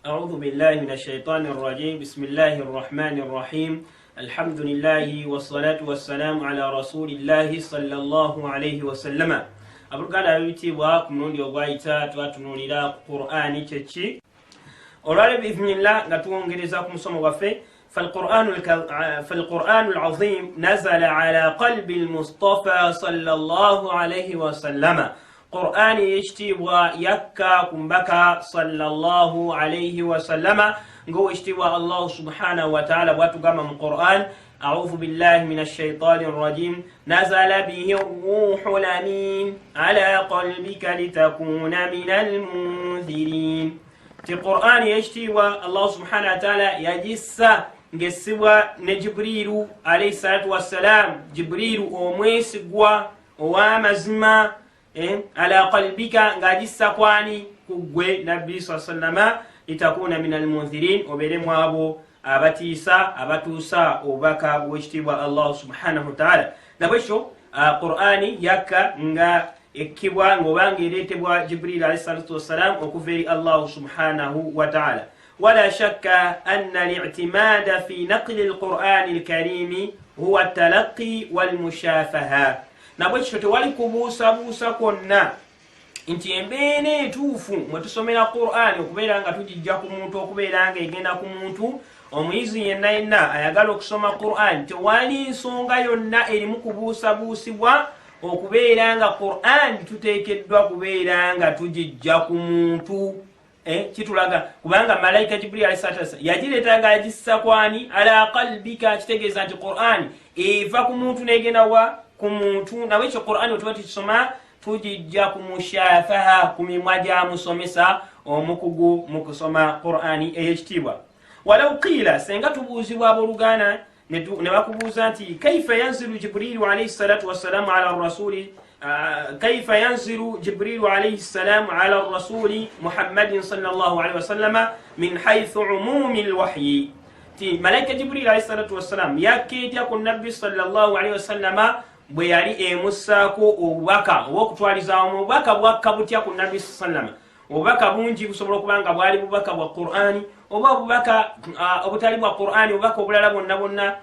أعوذ بالله من الشيطان الرجيم. بسم الله الرحمن الرحيم. الحمد لله والصلاة والسلام على رسول الله صلى الله عليه وسلم. أبرقنا بيتيبوا كمنون يوغايتا تواتنولي قرآن تشي أولا بإذن الله نتوون جريزاكم سمو وفي. فالقرآن العظيم نزل على قلب المصطفى صلى الله عليه وسلم. قرآن يشتوى يكا كمبكا صلى الله عليه وسلم. نقول اشتوى الله سبحانه وتعالى واتقام من القرآن. أعوذ بالله من الشيطان الرجيم. نزل به الروح الأمين على قلبك لتكون من المنذرين. في القرآن يشتوى الله سبحانه وتعالى يجس نجسوا نجبريل عليه الصلاة والسلام. جبريل وميسقوا ومزما على قلبك ngajissa kwani kugwe nabbi sallallahu litakuna min almunzirin oberemu abo abatisa abatusa obaka bwekitibwa Allah subhanahu wa ta'ala. Nabasho Qur'ani yakka nga ekibwa ngobanga eretebwa Jibril alayhi salatu wassalam okuveri Allah subhanahu wa ta'ala. ولا شك أن الاعتماد في نقل القرآن الكريم هو التلقي والمشافهة. Nabwekityo tewali kubuusabuusa kwonna nti embeera etuufu mwe tusomera Qur'ani okubeera nga tugijja ku muntu okubeera nga egenda ku muntu omuyizi yenna yenna ayagala okusoma Qur'ani tewali nsonga yonna erimu kubuusabuusibwa okubeera nga Qur'ani tuteekeddwa kubeera nga tugijja ku muntu. Kitulaga kubanga malaika Jibril alayhi salatu wasallam yagireeta nga agissa kwani ala qalbika, kitegeeza nti Qur'ani eva ku muntu negenda wa ku muntu. Nawekyo Qur'ani otuba tukisoma tugijja ku mushafaha ku mimwa gya musomesa omukugu mu kusoma Qur'ani ey'ekitiibwa. Walau qila senga tubuuzibwa abooluganda ne bakubuuza nti kaifa yanzilu Jibrilu alayhi salatu wassalamu ala rasuli كيف ينزل جبريل عليه السلام على الرسول محمد صلى الله عليه وسلم من حيث عموم الوحي. ملائكة جبريل عليه الصلاة والسلام يكيد يكون النبي صلى الله عليه وسلم بياري مساكو وبكا وكتواليزا وبكا وبكا بتيكون النبي صلى الله عليه وسلم وبكا بونجي بسبب كبانغا بوالي ببكا والقرآن وبكا أبوتالي والقرآن وبكا وبلالا بنا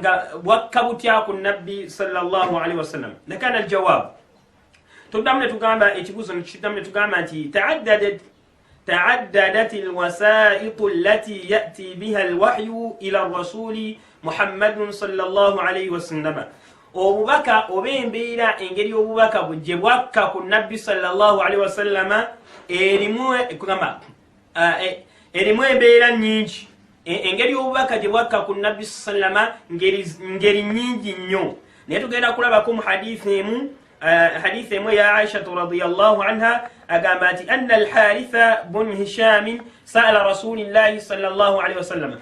nga wakabutya ku nabbi sallallahu alaihi wasallam. Nakana aljawab tudamne tugamba ekibuzo nikidamne tugamba nti ta'addadat alwasa'it allati ya'ti biha alwahyu ila ar-rasuli Muhammadun sallallahu alaihi wasallam. Obubaka obembeera engeri obubaka bujje bwakka ku nabbi sallallahu alaihi wasallam erimu embeera nyingi. Engeri obubaka gye bwakka ku nabbi sallama ngeri nyingi nnyo. Naye tugenda kulabako mu hadithi emu ya Aisha radhiyallahu anha agamba nti anna al-Haritha bun Hisham sa'ala rasulillahi sallallahu alayhi wasallam.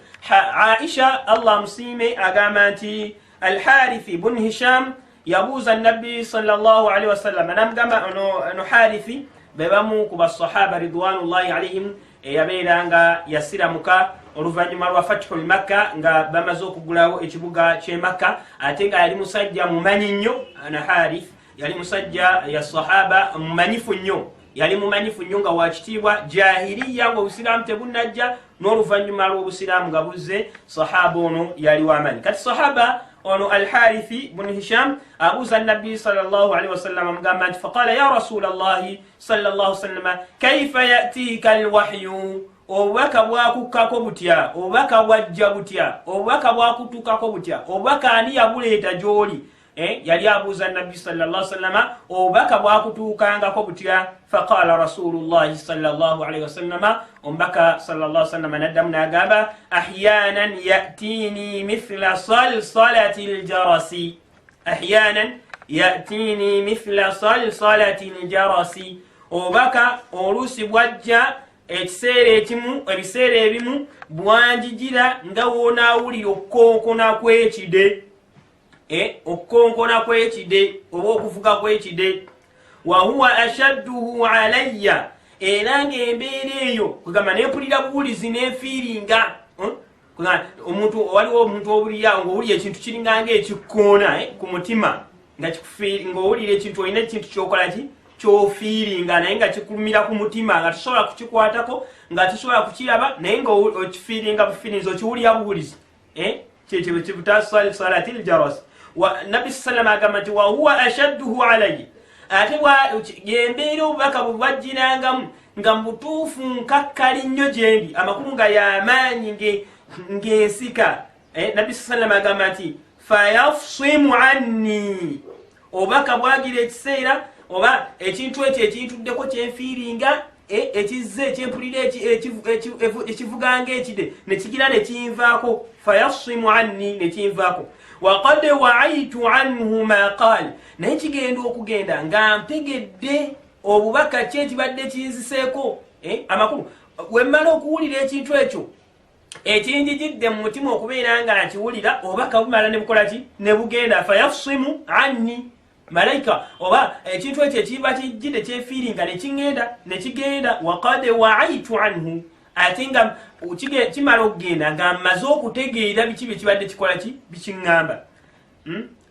Aisha Allah musime agamba nti al-Harith bun Hisham yabuuza nabbi sallallahu alayhi wasallam. Namugamba ono Harithi bebamu ku basahaba ridwanullahi alayhim eyabeera nga yasiramuka oluvanyuma lwa Fathul Makka nga bamaze okugulawo ekibuga ky'e Makka, ate nga yali musajja mumanyi nnyo. Ana Harith yali musajja ya sahaba mumanyifu nnyo, yali mumanyifu nnyo nga wakitiibwa jahiliya nga obusiraamu tebunnajja, n'oluvanyuma lw'obusiraamu nga buzze sahaba ono yali w'amanyi. Kati sahaba ono al-Harithi bun Hisham abuuza nabbi sallallahu alaihi wasallam amugamba nti faqala ya rasulallahi sallallahu alaihi wasallam kaifa ya'tika al-wahyu, obubaka bwakukkako butya, obubaka bwajja butya, obubaka bwakutuukako butya, obubaka ani yabuleeta gy'oli? Yali abuuza nabbi sallallahu alaihi wasallam obubaka bwakutuukangako butya. Faqala rasulullahi sallallahu alaihi wasallam, omubaka sallallahu alaihi wasallam naddamu n'agamba ahyanan ya'tini mithla salsalati aljarasi. Ahyanan ya'tini mithla salsalati aljarasi. Obubaka oluusi bwajja ebiseera ebimu bwanjijira nga wonaawulira okukonkona kw'ekide, okukonkona kw'ekide oba okuvuga kw'ekide. Wa huwa ashadduhu alayya, era ng'embeera eyo kugamba neempulira buwulizi neefiiringa. Waliwo omuntu owulira ng'owulira ekintu kiringa ng'ekikkoona ku mutima nga kikufiiri ng'owulira ekintu olina ekintu kyokola ki ky'ofiiringa naye nga kikulumira ku mutima nga tusobola kukikwatako nga tusobola kukiraba naye nga okifiiringa bufiirinzi okiwulira buwulizi kyekyo kibuta salati ljaras nabbi sallam agamba nti wahuwa ashadduhu alayhi ate yembeera obubaka bwe bwajjirangamu nga mubutuufu nkakkali nnyo gyendi amakulu nga y'amaanyi ng'ensika nabbi sallam agamba nti fayafsimu anni obubaka bwagira ekiseera oba ekintu ekyo ekintuddeko kyenfiiringa ekizze ekyempulira ekivuganga ekide nekigira nekinvaako fayafsimu anni nekinvaako waqad waaitu anhu ma qaal naye kigenda okugenda nga mtegedde obubaka ki ekibadde kinziseeko amakulu wemmala okuwulira ekintu ekyo ekinjijidde mu mutima okubeera nga nkiwulira obubaka bumala ne bukola ki ne bugenda fayafsimu anni malaika oba ekintu ekyo ekiba kijjidde kyefiiringa nekigenda waqad waaitu anhu ate nga kimala okugenda nga mmaze okutegeera biki byekibadde kikola ki bikiŋŋamba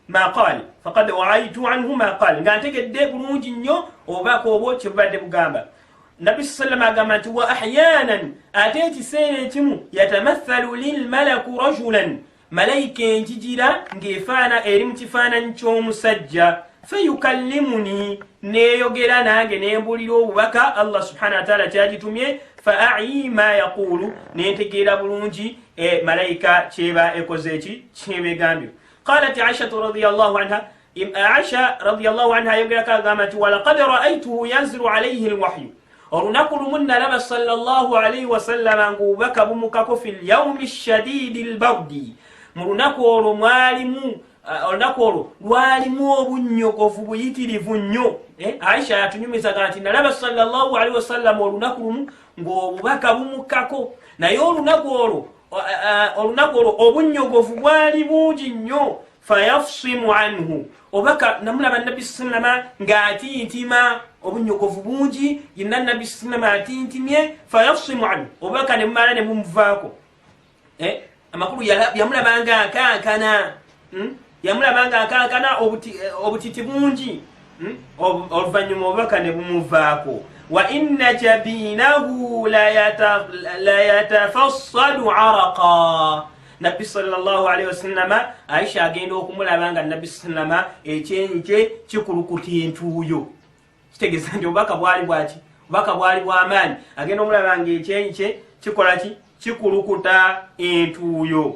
maqal faqad waaitu anhu maqal nga ntegedde bulungi nnyo obubaka obwo kyebubadde bugamba nabbi sallam agamba nti wa ahyanan ate ekiseera ekimu yatamathalu lilmalaku rajulan malayika enjigira ng'efaana eri mu kifaananyi ky'omusajja fayukallimuni neeyogera nange nembulira obubaka Allah subhanahu wa ta'ala kyagitumye fa a'i ma yaqulu nentegeera bulungi malayika kyeba ekoze eki kyebegambye qalat aisha radhiyallahu anha aisha radhiyallahu anha yogerako agamba nti walaqad ra'aytuhu yanzilu alayhi alwahyu olunaku lumu nalaba sallallahu alayhi wasallama ng'obubaka bumukako fi lyawmi shadidi lbardi mu lunaku olwo olunaku olwo lwalimu obunnyogovu buyitirivu nnyo aisha yatunyumizaga nti nalaba sallallahu alayhi wasallama olunaku lumu ng'obubaka bumukako naye olunaku olwo obunnyogovu bwali bungi nnyo fayafsimu anhu obubaka namulaba nabbi sallama ng'atintima obunnyogovu bungi yenna nabbi sallama atintimye fayafsimu anhu obubaka ne bumala ne bumuvaako amakulu yamulabanga akankana obutiti bungi oluvannyuma obubaka ne bumuvaako wa inna jabinahu la yatafassadu araqa nabbi sallallahu alayhi wasallama aisha agenda okumulaba nga nabbi sallama ekyenyi kye kikulukuta entuuyo kitegeeza nti obubaka bwali bwaki obubaka bwali bw'amaanyi agenda omulaba nga ekyenyi kye kikola ki kikulukuta entuuyo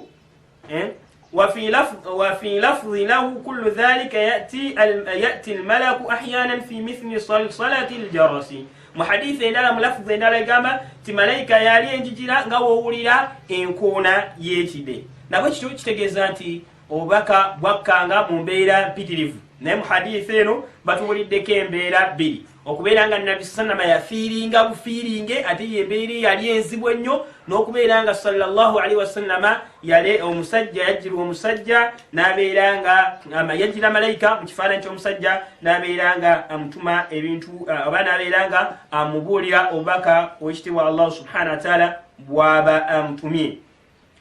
وفي لفظ له كل ذلك يأتي الملك أحيانا في مثل صلصلة الجرس محديث إندالا ملفظ إندالا يقام تملايكا يالي انججلا ngawowulira enkoona y'ekide nabwe kityo kitegeeza nti obubaka bwakkanga mu mbeera mpitirivu naye mu hadisi eno batubuliddeko embeera bbiri okubeera nga nabbi sallama yafiiringa bufiiringe ate yembeera yali enzibu ennyo n'okubeera nga sallallahu alaihi wasallama yali omusajja yajjira omusajja n'abeera nga yajjira malayika mu kifaananyi ky'omusajja n'abeera nga amutuma ebintu oba n'abeera nga amubuulira obubaka owekitiibwa Allah subhanahu wa ta'ala bw'aba amutumye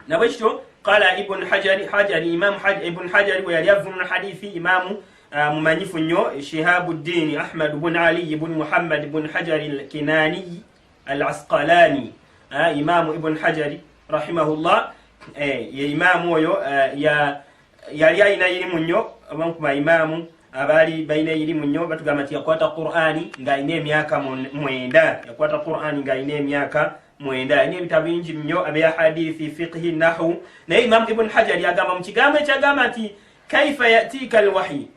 nabwe kityo qala ibn hajari imam ibn hajari bwe yali avunula hadithi imamu mumanyifu nnyo shihabuddin ahmad bun ali ibn muhammad bun hajari al-kinani al-asqalani imamu ibn hajari rahimahullah ye imamu oyo yali alina irimu nnyo abamu ku baimamu abaali balina irimu nnyo batugamba nti yakwata qur'ani ng'alina emyaka 9 yakwata qur'ani ng'alina emyaka 9 alina ebitabo bingi nnyo abya hadithi fiqhi nahu naye imamu ibn hajari agamba mu kigambo ekyagamba nti kaifa yatika alwahyi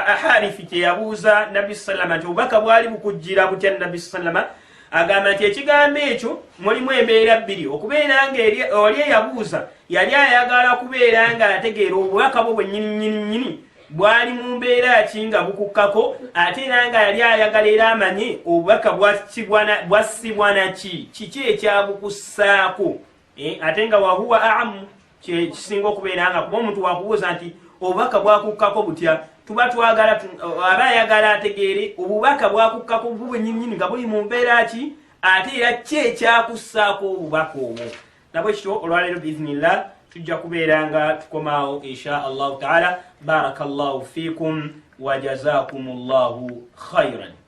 aharifi kyeyabuuza nabbi sallama nti obubaka bwali bukujjira butya nabbi sallama agamba nti ekigambo ekyo mulimu embeera bbiri okubeera nga oli eyabuuza yali ayagala kubeera nga ategeera obubaka bwo bwennyini bwali mu mbeera ki nga bukukkako ate era nga yali ayagala era amanye obubaka bwassibwa naki kiki ekyabukussaako ate nga wahuwa amu kisinga okubeera nga kuba omuntu wakubuuza nti obubaka bwakukkako butya tuba twagala aba ayagala ategeere obubaka bwakukkako bwennyini nga buli mu mbeera ki ate era ki ekyakussaako obubaka obwo nabwe kityo olwaleero biiznillah tujja kubeera nga tukomaawo insha allahu taala barakallahu fikum وجزاكم الله خيرا.